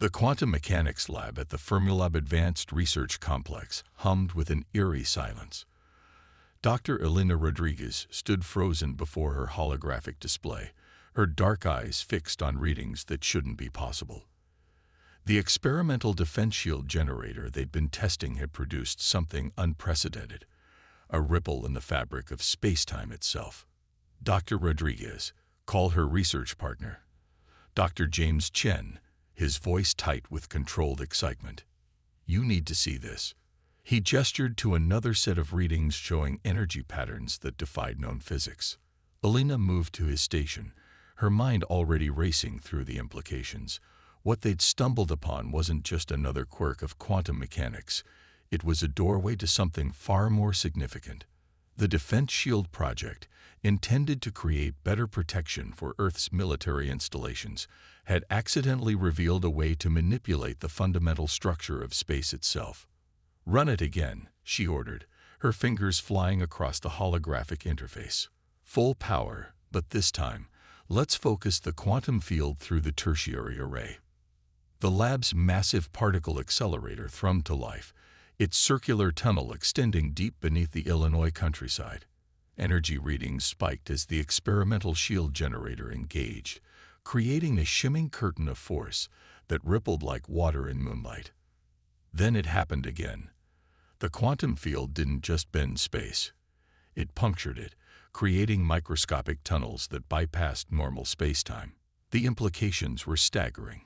The quantum mechanics lab at the Fermilab Advanced Research Complex hummed with an eerie silence. Dr. Elena Rodriguez stood frozen before her holographic display, her dark eyes fixed on readings that shouldn't be possible. The experimental defense shield generator they'd been testing had produced something unprecedented, a ripple in the fabric of space-time itself. Dr. Rodriguez, call her research partner. Dr. James Chen, his voice tight with controlled excitement. You need to see this. He gestured to another set of readings showing energy patterns that defied known physics. Elena moved to his station, her mind already racing through the implications. What they'd stumbled upon wasn't just another quirk of quantum mechanics. It was a doorway to something far more significant. The Defense Shield Project, intended to create better protection for Earth's military installations, had accidentally revealed a way to manipulate the fundamental structure of space itself. Run it again, she ordered, her fingers flying across the holographic interface. Full power, but this time, let's focus the quantum field through the tertiary array. The lab's massive particle accelerator thrummed to life, its circular tunnel extending deep beneath the Illinois countryside. Energy readings spiked as the experimental shield generator engaged, creating a shimming curtain of force that rippled like water in moonlight. Then it happened again. The quantum field didn't just bend space. It punctured it, creating microscopic tunnels that bypassed normal space-time. The implications were staggering.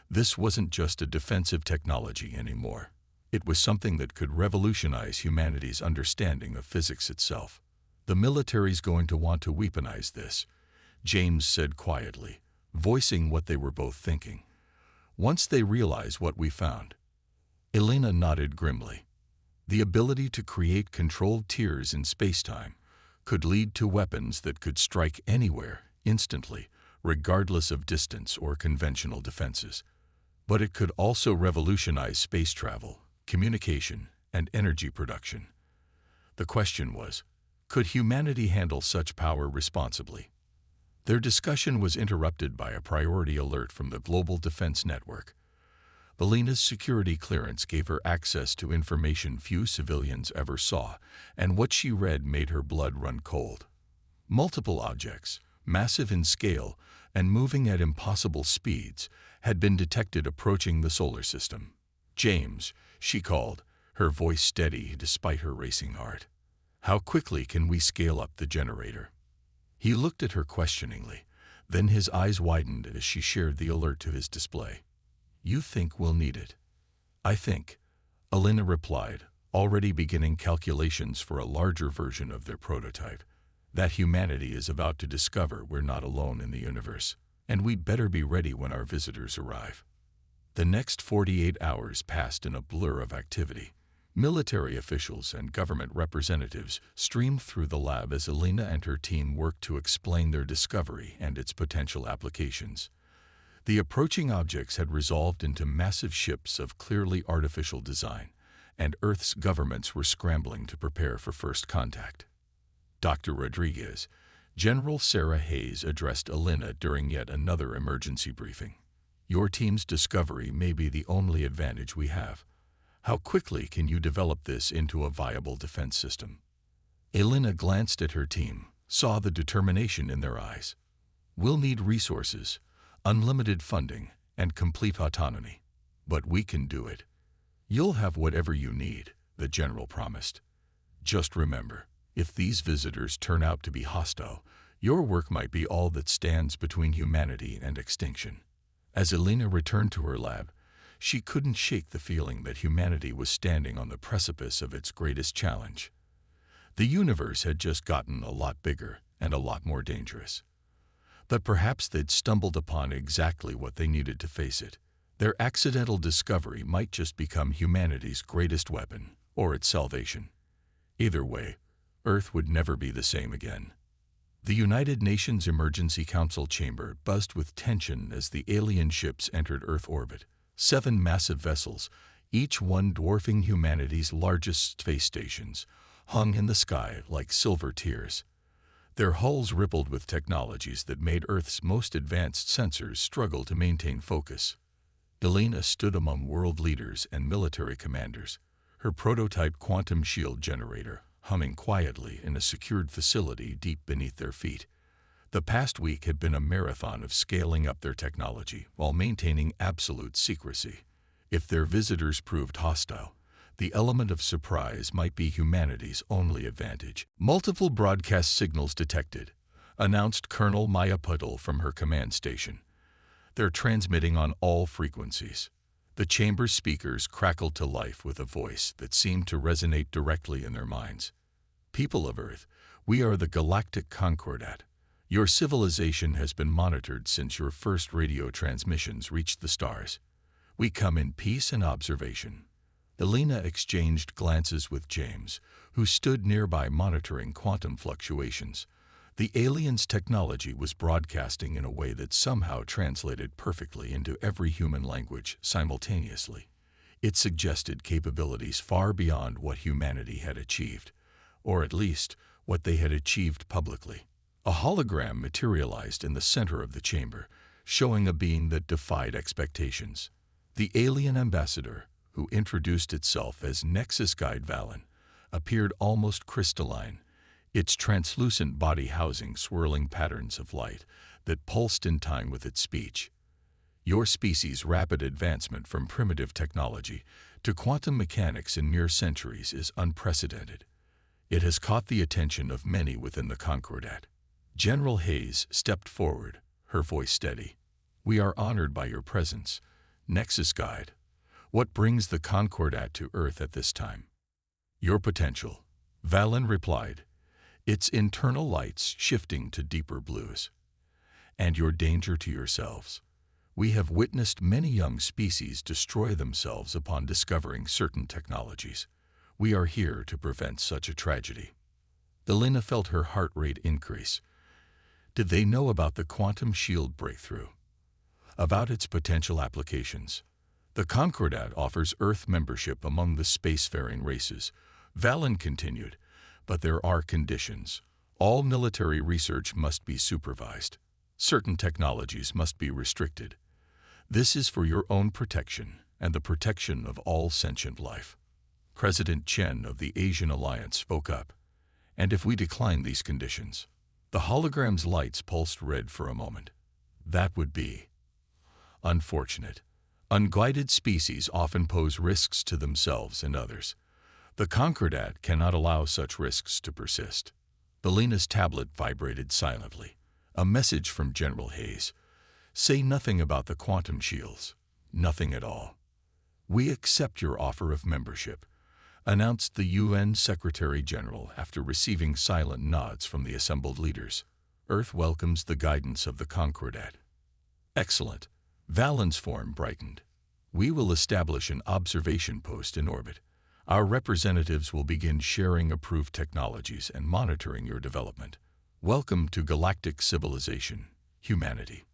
This wasn't just a defensive technology anymore. It was something that could revolutionize humanity's understanding of physics itself. The military's going to want to weaponize this, James said quietly, voicing what they were both thinking. Once they realize what we found. Elena nodded grimly. The ability to create controlled tiers in space-time could lead to weapons that could strike anywhere, instantly, regardless of distance or conventional defenses. But it could also revolutionize space travel, communication, and energy production. The question was, could humanity handle such power responsibly? Their discussion was interrupted by a priority alert from the Global Defense Network. Elena's security clearance gave her access to information few civilians ever saw, and what she read made her blood run cold. Multiple objects, massive in scale and moving at impossible speeds, had been detected approaching the solar system. James, she called, her voice steady despite her racing heart. How quickly can we scale up the generator? He looked at her questioningly, then his eyes widened as she shared the alert to his display. You think we'll need it? I think, Elena replied, already beginning calculations for a larger version of their prototype. That humanity is about to discover we're not alone in the universe, and we'd better be ready when our visitors arrive. The next 48 hours passed in a blur of activity. Military officials and government representatives streamed through the lab as Elena and her team worked to explain their discovery and its potential applications. The approaching objects had resolved into massive ships of clearly artificial design, and Earth's governments were scrambling to prepare for first contact. Dr. Rodriguez, General Sarah Hayes addressed Elena during yet another emergency briefing. Your team's discovery may be the only advantage we have. How quickly can you develop this into a viable defense system? Elena glanced at her team, saw the determination in their eyes. We'll need resources, unlimited funding, and complete autonomy. But we can do it. You'll have whatever you need, the general promised. Just remember, if these visitors turn out to be hostile, your work might be all that stands between humanity and extinction. As Elena returned to her lab, she couldn't shake the feeling that humanity was standing on the precipice of its greatest challenge. The universe had just gotten a lot bigger and a lot more dangerous. But perhaps they'd stumbled upon exactly what they needed to face it. Their accidental discovery might just become humanity's greatest weapon, or its salvation. Either way, Earth would never be the same again. The United Nations Emergency Council chamber buzzed with tension as the alien ships entered Earth orbit. 7 massive vessels, each one dwarfing humanity's largest space stations, hung in the sky like silver tears. Their hulls rippled with technologies that made Earth's most advanced sensors struggle to maintain focus. Elena stood among world leaders and military commanders, her prototype quantum shield generator humming quietly in a secured facility deep beneath their feet. The past week had been a marathon of scaling up their technology while maintaining absolute secrecy. If their visitors proved hostile, the element of surprise might be humanity's only advantage. "Multiple broadcast signals detected," announced Colonel Maya Puddle from her command station. "They're transmitting on all frequencies." The chamber's speakers crackled to life with a voice that seemed to resonate directly in their minds. "People of Earth, we are the Galactic Concordat. Your civilization has been monitored since your first radio transmissions reached the stars. We come in peace and observation." Elena exchanged glances with James, who stood nearby monitoring quantum fluctuations. The aliens' technology was broadcasting in a way that somehow translated perfectly into every human language simultaneously. It suggested capabilities far beyond what humanity had achieved, or at least what they had achieved publicly. A hologram materialized in the center of the chamber, showing a being that defied expectations. The alien ambassador, who introduced itself as Nexus Guide Valen, appeared almost crystalline, its translucent body housing swirling patterns of light that pulsed in time with its speech. "Your species' rapid advancement from primitive technology to quantum mechanics in mere centuries is unprecedented. It has caught the attention of many within the Concordat." General Hayes stepped forward, her voice steady. "We are honored by your presence, Nexus Guide. What brings the Concordat to Earth at this time?" "Your potential," Valen replied, its internal lights shifting to deeper blues. "And your danger to yourselves. We have witnessed many young species destroy themselves upon discovering certain technologies. We are here to prevent such a tragedy." Elena felt her heart rate increase. Did they know about the quantum shield breakthrough? About its potential applications? "The Concordat offers Earth membership among the spacefaring races," Valen continued, "but there are conditions. All military research must be supervised. Certain technologies must be restricted. This is for your own protection and the protection of all sentient life." President Chen of the Asian Alliance spoke up. "And if we decline these conditions?" The hologram's lights pulsed red for a moment. "That would be unfortunate. Unguided species often pose risks to themselves and others. The Concordat cannot allow such risks to persist." Elena's tablet vibrated silently. A message from General Hayes. "Say nothing about the quantum shields. Nothing at all. We accept your offer of membership," announced the UN Secretary-General after receiving silent nods from the assembled leaders. "Earth welcomes the guidance of the Concordat." "Excellent." Valen's form brightened. "We will establish an observation post in orbit. Our representatives will begin sharing approved technologies and monitoring your development. Welcome to galactic civilization, humanity."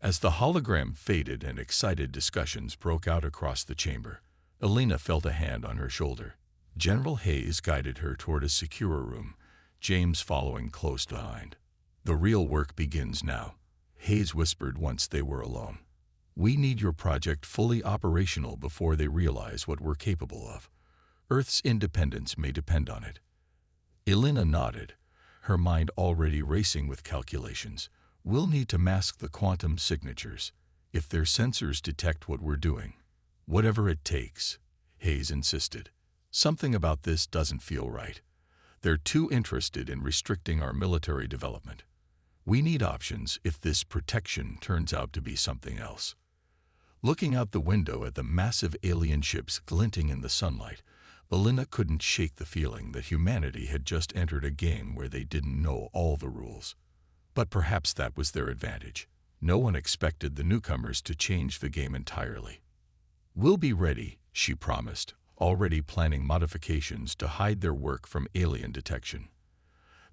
As the hologram faded and excited discussions broke out across the chamber, Elena felt a hand on her shoulder. General Hayes guided her toward a secure room, James following close behind. "The real work begins now," Hayes whispered once they were alone. "We need your project fully operational before they realize what we're capable of. Earth's independence may depend on it." Elena nodded, her mind already racing with calculations. "We'll need to mask the quantum signatures, if their sensors detect what we're doing. Whatever it takes," Hayes insisted. "Something about this doesn't feel right. They're too interested in restricting our military development. We need options if this protection turns out to be something else." Looking out the window at the massive alien ships glinting in the sunlight, Elena couldn't shake the feeling that humanity had just entered a game where they didn't know all the rules. But perhaps that was their advantage. No one expected the newcomers to change the game entirely. "We'll be ready," she promised, already planning modifications to hide their work from alien detection.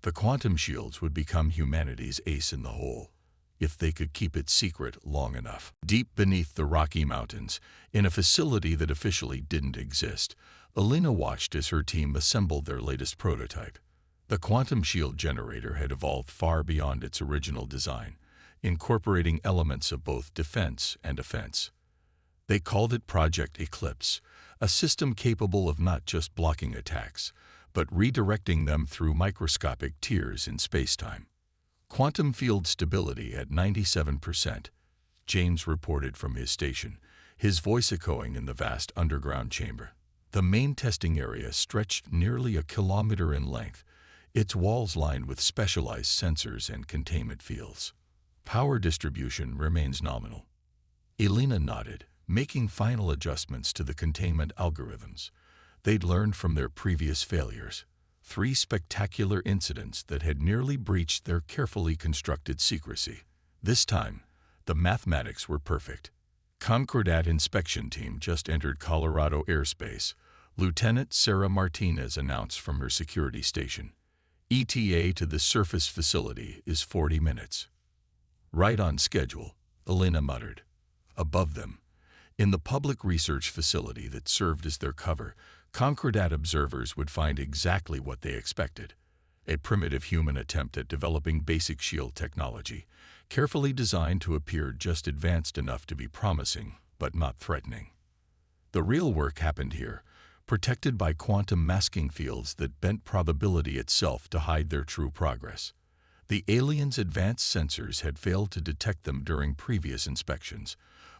The quantum shields would become humanity's ace in the hole, if they could keep it secret long enough. Deep beneath the Rocky Mountains, in a facility that officially didn't exist, Elena watched as her team assembled their latest prototype. The quantum shield generator had evolved far beyond its original design, incorporating elements of both defense and offense. They called it Project Eclipse, a system capable of not just blocking attacks, but redirecting them through microscopic tears in spacetime. Quantum field stability at 97%, James reported from his station, his voice echoing in the vast underground chamber. The main testing area stretched nearly a kilometer in length, its walls lined with specialized sensors and containment fields. Power distribution remains nominal. Elena nodded, making final adjustments to the containment algorithms. They'd learned from their previous failures, 3 spectacular incidents that had nearly breached their carefully constructed secrecy. This time, the mathematics were perfect. Concordat inspection team just entered Colorado airspace. Lieutenant Sarah Martinez announced from her security station. ETA to the surface facility is 40 minutes. Right on schedule, Elena muttered. Above them, in the public research facility that served as their cover, Concordat observers would find exactly what they expected. A primitive human attempt at developing basic shield technology, carefully designed to appear just advanced enough to be promising, but not threatening. The real work happened here, protected by quantum masking fields that bent probability itself to hide their true progress. The aliens' advanced sensors had failed to detect them during previous inspections,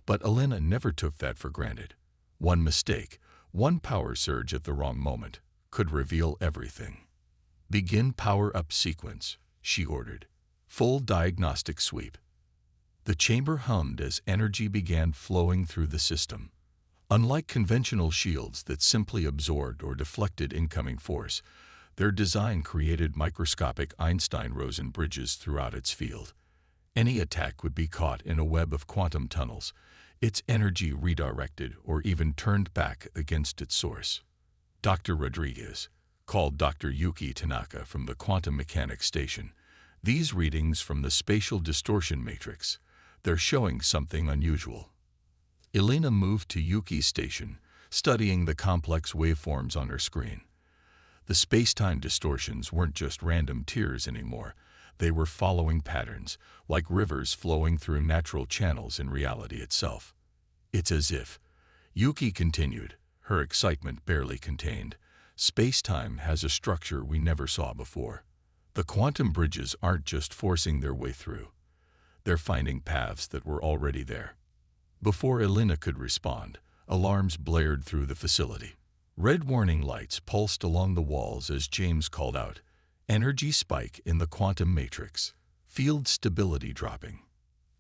but Elena never took that for granted. One mistake, one power surge at the wrong moment, could reveal everything. Begin power-up sequence, she ordered. Full diagnostic sweep. The chamber hummed as energy began flowing through the system. Unlike conventional shields that simply absorbed or deflected incoming force, their design created microscopic Einstein-Rosen bridges throughout its field. Any attack would be caught in a web of quantum tunnels, its energy redirected or even turned back against its source. Dr. Rodriguez called Dr. Yuki Tanaka from the quantum mechanics station. These readings from the spatial distortion matrix, they're showing something unusual. Elena moved to Yuki's station, studying the complex waveforms on her screen. The space-time distortions weren't just random tears anymore. They were following patterns, like rivers flowing through natural channels in reality itself. It's as if, Yuki continued, her excitement barely contained, space-time has a structure we never saw before. The quantum bridges aren't just forcing their way through. They're finding paths that were already there. Before Elena could respond, alarms blared through the facility. Red warning lights pulsed along the walls as James called out, "Energy spike in the quantum matrix. Field stability dropping."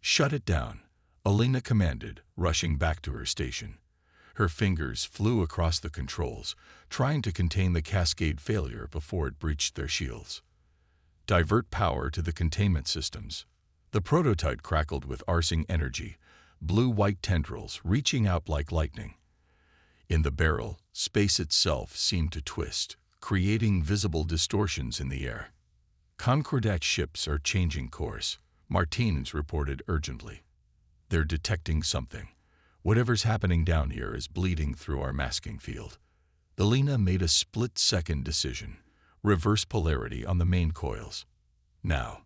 "Shut it down," Elena commanded, rushing back to her station. Her fingers flew across the controls, trying to contain the cascade failure before it breached their shields. "Divert power to the containment systems." The prototype crackled with arsing energy, blue-white tendrils reaching out like lightning. In the barrel, space itself seemed to twist, creating visible distortions in the air. "Concordat ships are changing course," Martinez reported urgently. "They're detecting something. Whatever's happening down here is bleeding through our masking field." Elena made a split-second decision. Reverse polarity on the main coils. Now.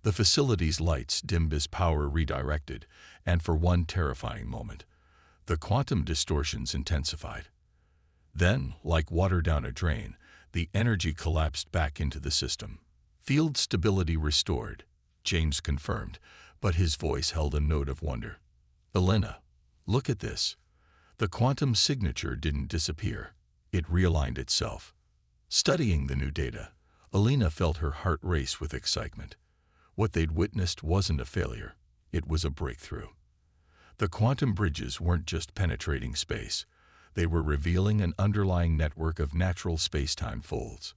The facility's lights dimmed as power redirected, and for one terrifying moment, the quantum distortions intensified. Then, like water down a drain, the energy collapsed back into the system. "Field stability restored," James confirmed, but his voice held a note of wonder. "Elena, look at this." The quantum signature didn't disappear. It realigned itself. Studying the new data, Elena felt her heart race with excitement. What they'd witnessed wasn't a failure. It was a breakthrough. The quantum bridges weren't just penetrating space. They were revealing an underlying network of natural space-time folds.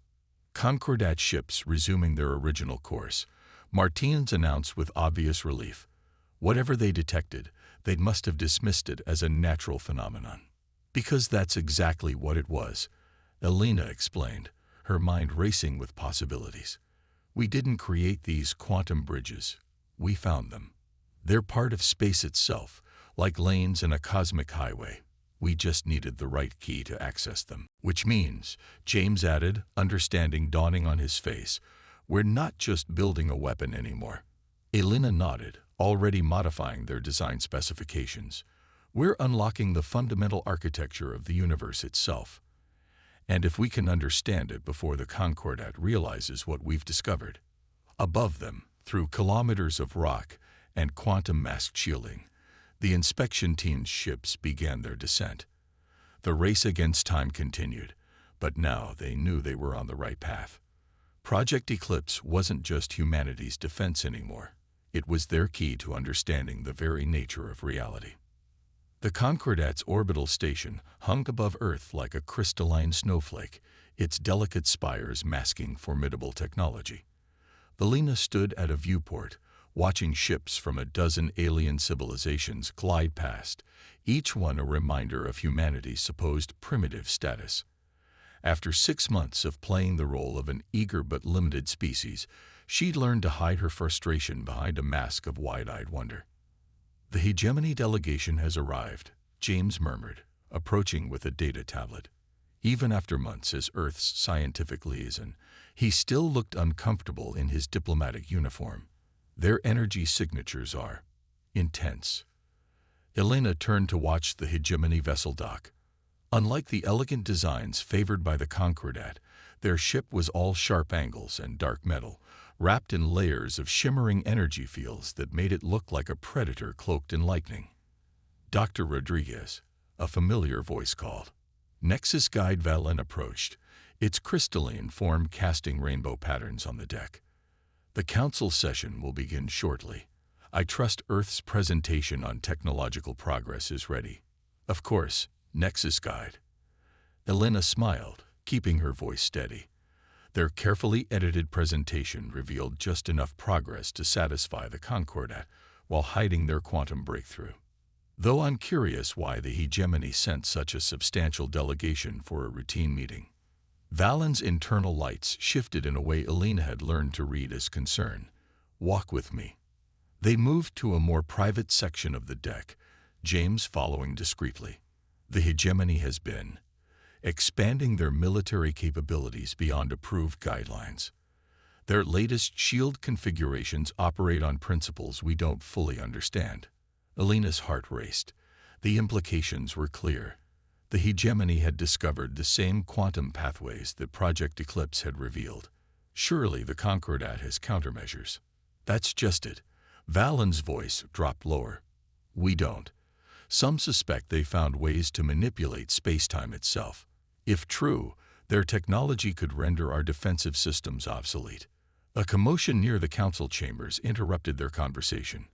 Concordat ships resuming their original course, Martinez announced with obvious relief. Whatever they detected, they must have dismissed it as a natural phenomenon. Because that's exactly what it was, Elena explained, her mind racing with possibilities. "We didn't create these quantum bridges. We found them. They're part of space itself, like lanes in a cosmic highway. We just needed the right key to access them." "Which means," James added, understanding dawning on his face, "we're not just building a weapon anymore." Elena nodded, already modifying their design specifications. We're unlocking the fundamental architecture of the universe itself. And if we can understand it before the Concordat realizes what we've discovered. Above them, through kilometers of rock and quantum-masked shielding, the inspection team's ships began their descent. The race against time continued, but now they knew they were on the right path. Project Eclipse wasn't just humanity's defense anymore. It was their key to understanding the very nature of reality. The Concordat's orbital station hung above Earth like a crystalline snowflake, its delicate spires masking formidable technology. Elena stood at a viewport, watching ships from a dozen alien civilizations glide past, each one a reminder of humanity's supposed primitive status. After 6 months of playing the role of an eager but limited species, she'd learned to hide her frustration behind a mask of wide-eyed wonder. "The hegemony delegation has arrived," James murmured, approaching with a data tablet. Even after months as Earth's scientific liaison, he still looked uncomfortable in his diplomatic uniform. "Their energy signatures are intense." Elena turned to watch the hegemony vessel dock. Unlike the elegant designs favored by the Concordat, their ship was all sharp angles and dark metal, wrapped in layers of shimmering energy fields that made it look like a predator cloaked in lightning. "Dr. Rodriguez," a familiar voice called. Nexus Guide Valen approached, its crystalline form casting rainbow patterns on the deck. "The council session will begin shortly. I trust Earth's presentation on technological progress is ready." "Of course, Nexus Guide." Elena smiled, keeping her voice steady. Their carefully edited presentation revealed just enough progress to satisfy the Concordat while hiding their quantum breakthrough. Though I'm curious why the hegemony sent such a substantial delegation for a routine meeting. Valen's internal lights shifted in a way Elena had learned to read as concern. "Walk with me." They moved to a more private section of the deck, James following discreetly. "The hegemony has been expanding their military capabilities beyond approved guidelines. Their latest shield configurations operate on principles we don't fully understand." Elena's heart raced. The implications were clear. The hegemony had discovered the same quantum pathways that Project Eclipse had revealed. Surely the Concordat has countermeasures. "That's just it." Valen's voice dropped lower. "We don't. Some suspect they found ways to manipulate space-time itself. If true, their technology could render our defensive systems obsolete." A commotion near the council chambers interrupted their conversation.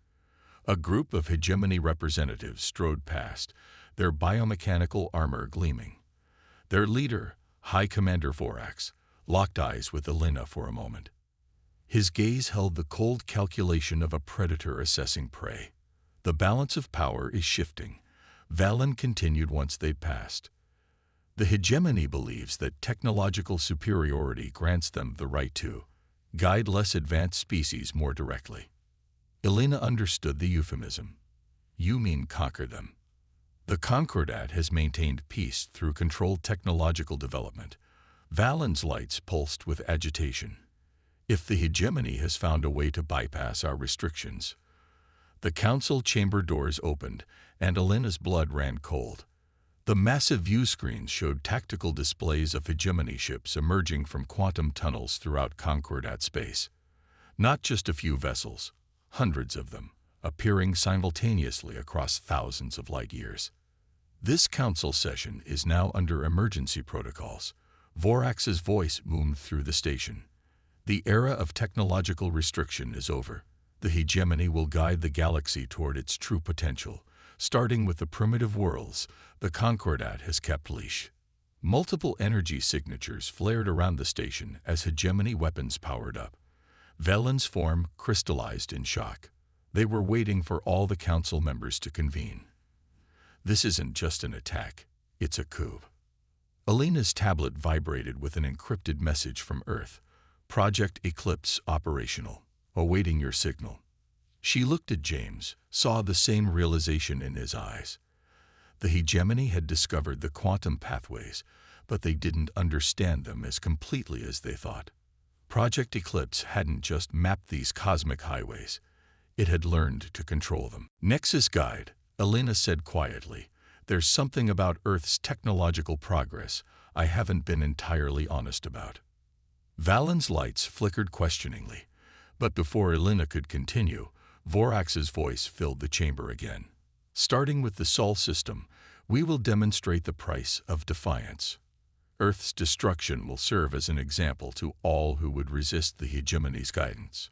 A group of hegemony representatives strode past, their biomechanical armor gleaming. Their leader, High Commander Vorax, locked eyes with Elena for a moment. His gaze held the cold calculation of a predator assessing prey. "The balance of power is shifting," Valen continued once they'd passed. "The hegemony believes that technological superiority grants them the right to guide less advanced species more directly." Elena understood the euphemism. "You mean conquer them." The Concordat has maintained peace through controlled technological development. Valen's lights pulsed with agitation. "If the hegemony has found a way to bypass our restrictions." The council chamber doors opened, and Elena's blood ran cold. The massive view screens showed tactical displays of hegemony ships emerging from quantum tunnels throughout Concordat space. Not just a few vessels, hundreds of them, appearing simultaneously across thousands of light years. "This council session is now under emergency protocols." Vorax's voice boomed through the station. "The era of technological restriction is over. The hegemony will guide the galaxy toward its true potential. Starting with the primitive worlds, the Concordat has kept leash." Multiple energy signatures flared around the station as hegemony weapons powered up. Valen's form crystallized in shock. They were waiting for all the council members to convene. "This isn't just an attack, it's a coup." Elena's tablet vibrated with an encrypted message from Earth. "Project Eclipse operational. Awaiting your signal." She looked at James, saw the same realization in his eyes. The hegemony had discovered the quantum pathways, but they didn't understand them as completely as they thought. Project Eclipse hadn't just mapped these cosmic highways. It had learned to control them. "Nexus Guide," Elena said quietly, "There's something about Earth's technological progress I haven't been entirely honest about." Valen's lights flickered questioningly, but before Elena could continue, Vorax's voice filled the chamber again. "Starting with the Sol system, we will demonstrate the price of defiance. Earth's destruction will serve as an example to all who would resist the hegemony's guidance."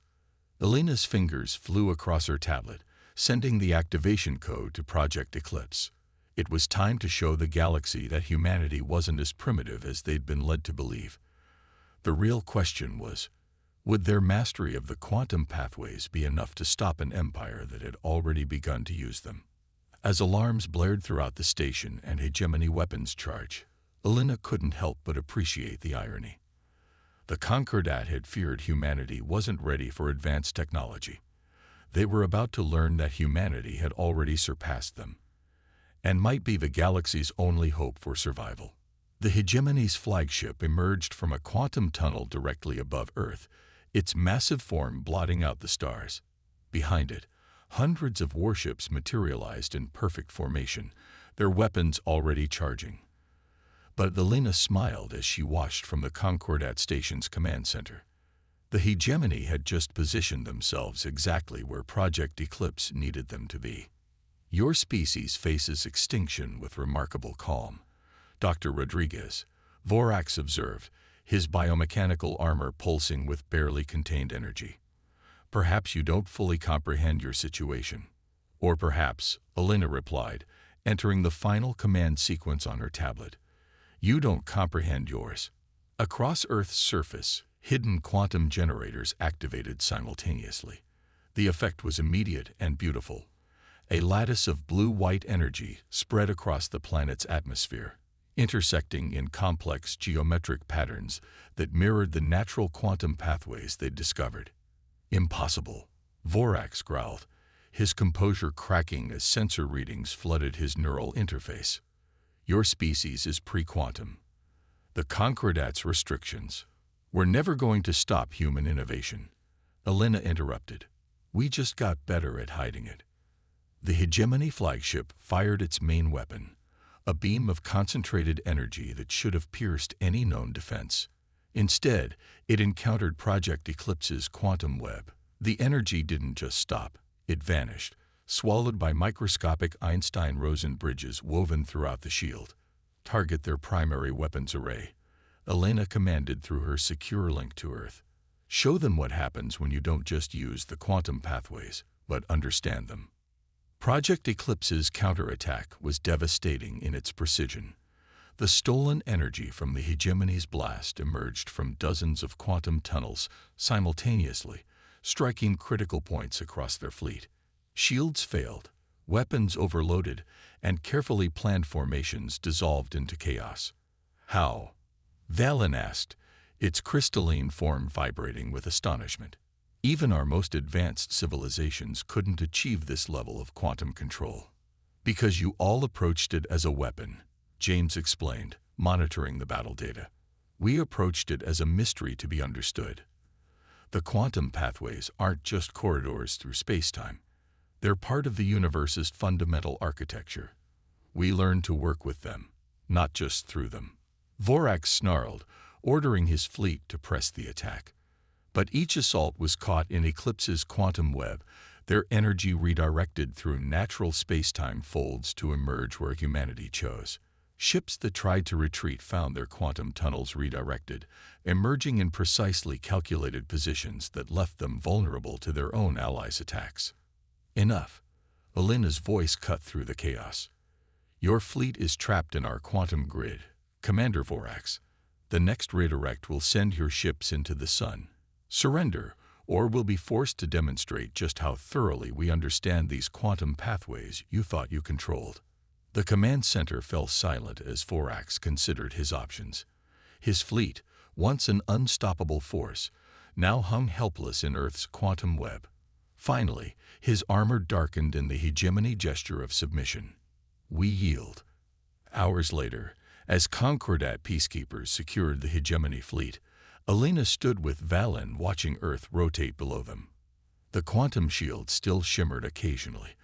Elena's fingers flew across her tablet, sending the activation code to Project Eclipse. It was time to show the galaxy that humanity wasn't as primitive as they'd been led to believe. The real question was, would their mastery of the quantum pathways be enough to stop an empire that had already begun to use them? As alarms blared throughout the station and hegemony weapons charge, Elena couldn't help but appreciate the irony. The Concordat had feared humanity wasn't ready for advanced technology. They were about to learn that humanity had already surpassed them, and might be the galaxy's only hope for survival. The hegemony's flagship emerged from a quantum tunnel directly above Earth, its massive form blotting out the stars. Behind it, hundreds of warships materialized in perfect formation, their weapons already charging. But Elena smiled as she watched from the Concordat station's command center. The hegemony had just positioned themselves exactly where Project Eclipse needed them to be. "Your species faces extinction with remarkable calm, Dr. Rodriguez," Vorax observed, his biomechanical armor pulsing with barely contained energy. "Perhaps you don't fully comprehend your situation." "Or perhaps," Elena replied, entering the final command sequence on her tablet, "you don't comprehend yours." Across Earth's surface, hidden quantum generators activated simultaneously. The effect was immediate and beautiful. A lattice of blue-white energy spread across the planet's atmosphere, intersecting in complex geometric patterns that mirrored the natural quantum pathways they'd discovered. "Impossible," Vorax growled, his composure cracking as sensor readings flooded his neural interface. "Your species is pre-quantum. The Concordat's restrictions were never going to stop human innovation." Elena interrupted. "We just got better at hiding it." The hegemony flagship fired its main weapon, a beam of concentrated energy that should have pierced any known defense. Instead, it encountered Project Eclipse's quantum web. The energy didn't just stop, it vanished, swallowed by microscopic Einstein-Rosen bridges woven throughout the shield. "Target their primary weapons array," Elena commanded through her secure link to Earth. "Show them what happens when you don't just use the quantum pathways, but understand them." Project Eclipse's counterattack was devastating in its precision. The stolen energy from the hegemony's blast emerged from dozens of quantum tunnels simultaneously, striking critical points across their fleet. Shields failed, weapons overloaded, and carefully planned formations dissolved into chaos. "How?" Valen asked, its crystalline form vibrating with astonishment. "Even our most advanced civilizations couldn't achieve this level of quantum control." "Because you all approached it as a weapon," James explained, monitoring the battle data. "We approached it as a mystery to be understood. The quantum pathways aren't just corridors through space-time. They're part of the universe's fundamental architecture. We learned to work with them, not just through them." Vorax snarled, ordering his fleet to press the attack. But each assault was caught in Eclipse's quantum web, their energy redirected through natural space-time folds to emerge where humanity chose. Ships that tried to retreat found their quantum tunnels redirected, emerging in precisely calculated positions that left them vulnerable to their own allies' attacks. "Enough." Elena's voice cut through the chaos. "Your fleet is trapped in our quantum grid, Commander Vorax. The next redirect will send your ships into the sun. Surrender, or we'll be forced to demonstrate just how thoroughly we understand these quantum pathways you thought you controlled." The command center fell silent as Vorax considered his options. His fleet, once an unstoppable force, now hung helpless in Earth's quantum web. Finally, his armor darkened in the hegemony gesture of submission. "We yield." Hours later, as Concordat peacekeepers secured the hegemony fleet, Elena stood with Valen watching Earth rotate below them. The quantum shield still shimmered occasionally,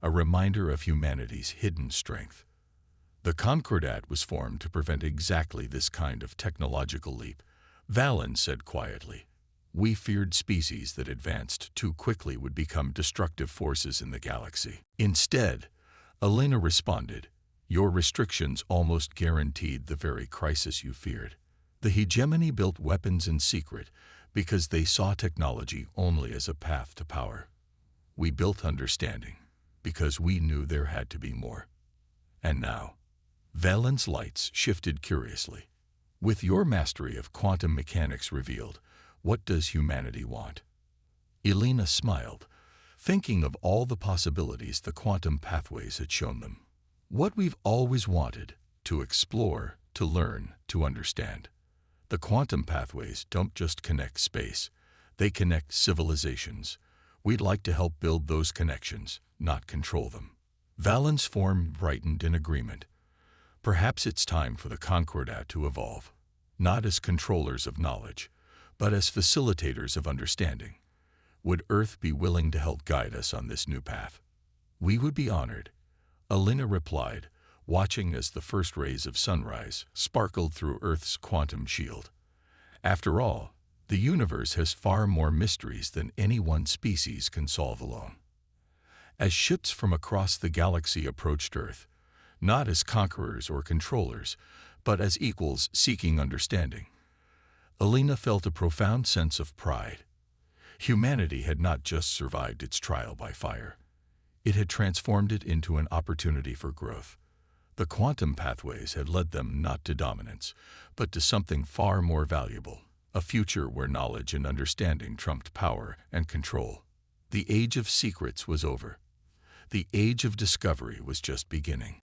a reminder of humanity's hidden strength. The Concordat was formed to prevent exactly this kind of technological leap. Valen said quietly, "We feared species that advanced too quickly would become destructive forces in the galaxy." Instead, Elena responded, "Your restrictions almost guaranteed the very crisis you feared." The hegemony built weapons in secret because they saw technology only as a path to power. We built understanding because we knew there had to be more. And now, Valen's lights shifted curiously. With your mastery of quantum mechanics revealed, what does humanity want? Elena smiled, thinking of all the possibilities the quantum pathways had shown them. What we've always wanted: to explore, to learn, to understand. The quantum pathways don't just connect space, they connect civilizations. We'd like to help build those connections, not control them. Valen's form brightened in agreement. Perhaps it's time for the Concordat to evolve, not as controllers of knowledge, but as facilitators of understanding. Would Earth be willing to help guide us on this new path? We would be honored, Elena replied, watching as the first rays of sunrise sparkled through Earth's quantum shield. After all, the universe has far more mysteries than any one species can solve alone. As ships from across the galaxy approached Earth, not as conquerors or controllers, but as equals seeking understanding, Elena felt a profound sense of pride. Humanity had not just survived its trial by fire. It had transformed it into an opportunity for growth. The quantum pathways had led them not to dominance, but to something far more valuable, a future where knowledge and understanding trumped power and control. The age of secrets was over. The age of discovery was just beginning.